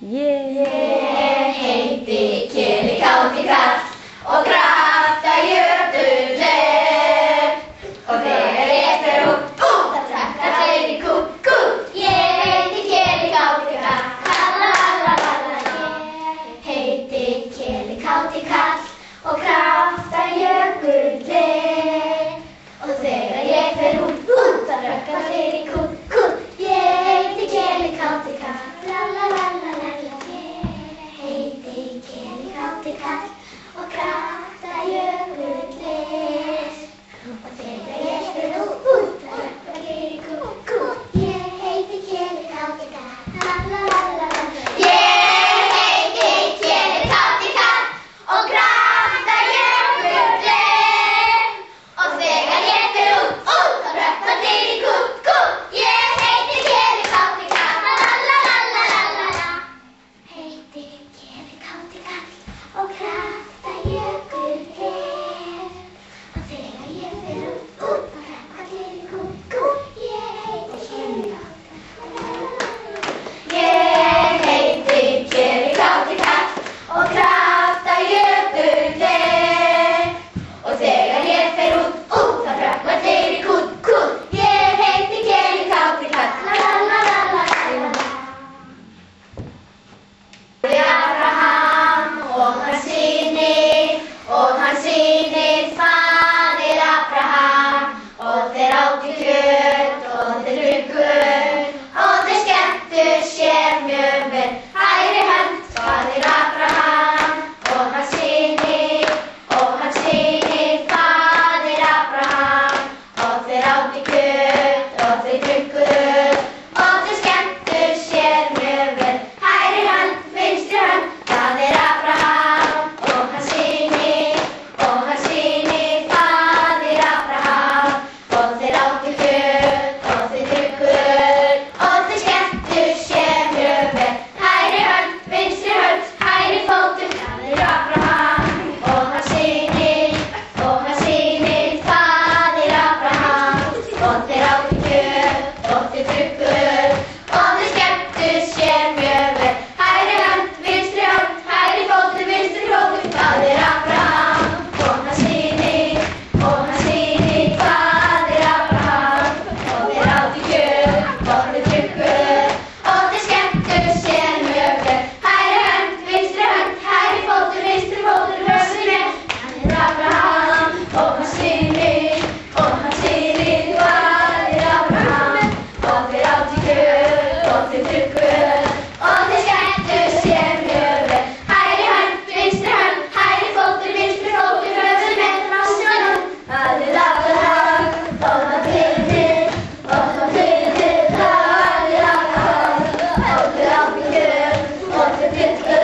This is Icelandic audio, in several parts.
Ég heiti Keli káti kall og krafta jötullur og þegar ég fer út, það trakkar fleiri kúk. Ég heiti Keli káti kall, ég heiti Keli káti kall og krafta jötullur og þegar ég fer út, það trakkar fleiri kúk. Ég heiti Keli káti kall, og krafta jökullis og þegar ég fer út, það trakkar fleiri kúk. Ég heiti Keli káti kall, ég heiti Keli káti kall og krafta jökullis og þegar ég fer út, það trakkar fleiri kúk. Ég heiti Keli káti kall, heiti Keli káti kall og krafta jökullis og þegar ég fer út, það trakkar fleiri kúk. Ég heiti Keli káti kall, ég heiti Keli káti kall og krafta jökullis og þegar ég fer út, það trakkar fleiri kúk. Ég heiti Keli káti kall, Abraham og hans synir faðir Abraham og þeir áttu kjöt og þeir drukku og þeir skemmtu sér mjög vel. Hægri hönd faðir Abraham og hans synir faðir Abraham og þeir áttu kjöt og þeir drukku og þeir skemmtu sér mjög vel. Hægri hönd, vinstri hönd, faðir Abraham og hans synir faðir Abraham og þeir áttu kjöt og þeir drukku og þeir skemmtu sér mjög vel. Hægri hönd, vinstri hönd, hægri fótur, faðir Abraham og hans synir faðir Abraham og þeir áttu kjöt og þeir drukku og þeir skemmtu sér mjög vel. Hægri hönd, vinstri hönd, hægri fótur, vinstri fótur, faðir Abraham og hans synir faðir Abraham og þeir áttu kjöt og þeir drukku og þeir skemmtu sér mjög vel. Hægri hönd, vinstri hönd, hægri fótur, vinstri fótur, höfðu með, faðir Abraham og hans synir faðir Abraham og þeir áttu kjöt og þeir drukku og þeir skemmtu sér mjög vel. Hægri hönd, vinstri hönd, hægri fótur, vinstri fótur, höfðu með, faðir Abraham og hans synir faðir Abraham og þeir áttu kjöt og þeir drukku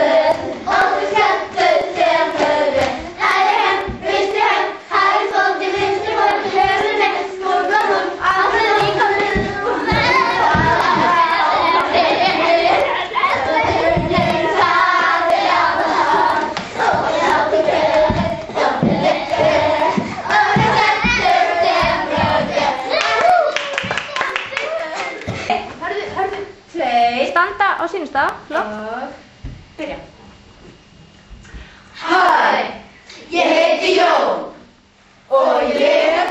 og þeir skemmtu sér mjög vel. Hægri hönd, vinstri hönd, hægri fótur, vinstri fótur, höfðu með, Standa á sínum stað, flott. og byrja. Hæ, ég heiti Jón og ég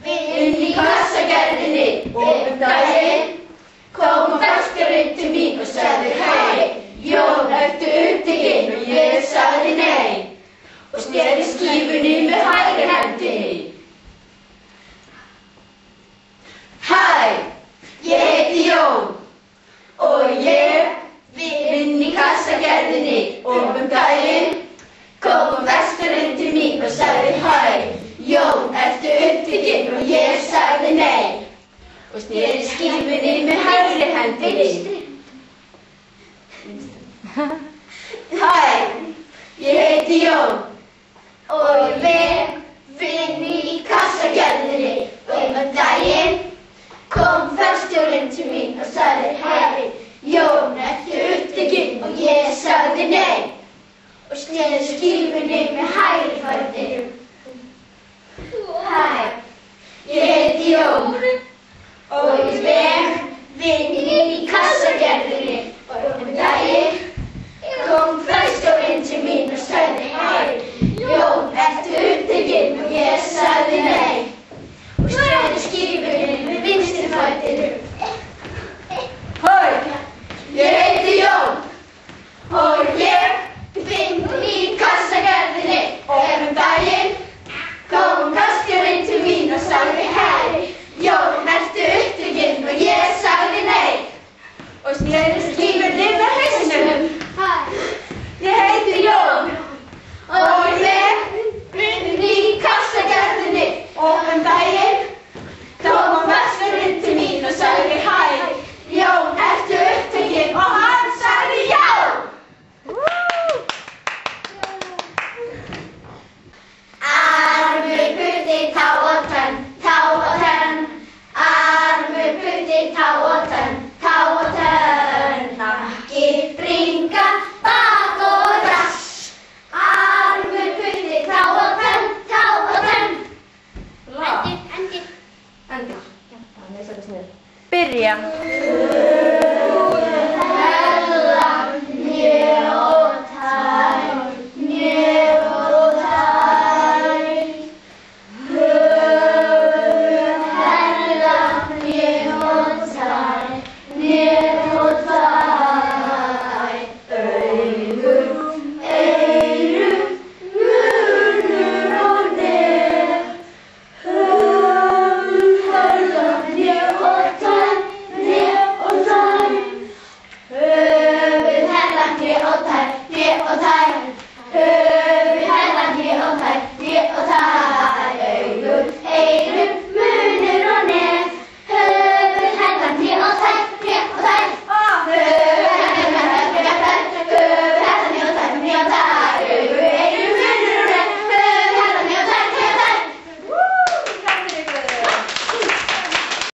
vinn í kassagerðinni og daginn kom verkstjórinn til mín og sagði hæ, Jón, ertu upptekinn? Og ég sagði nei og sneri skífunni með hægri hendinni. Hæ, ég heiti Jón og ég vinn í kassagerðinni og daginn kom verkstjórinn til mín og sagði hæ, Jón, ertu upptekinn? Og ég sagði nei og sneri skífunni með hægri hendinni. Hæ, ég heiti Jón og ég vinn í kassagerðinni og daginn kom verkstjórinn til mín og sagði hæ, Jón, ertu upptekinn? Og ég sagði nei og sneri skífunni með hægri hendinni. Hæ, ég heiti Jón og ég vinn í kassagerðinni og daginn snerist í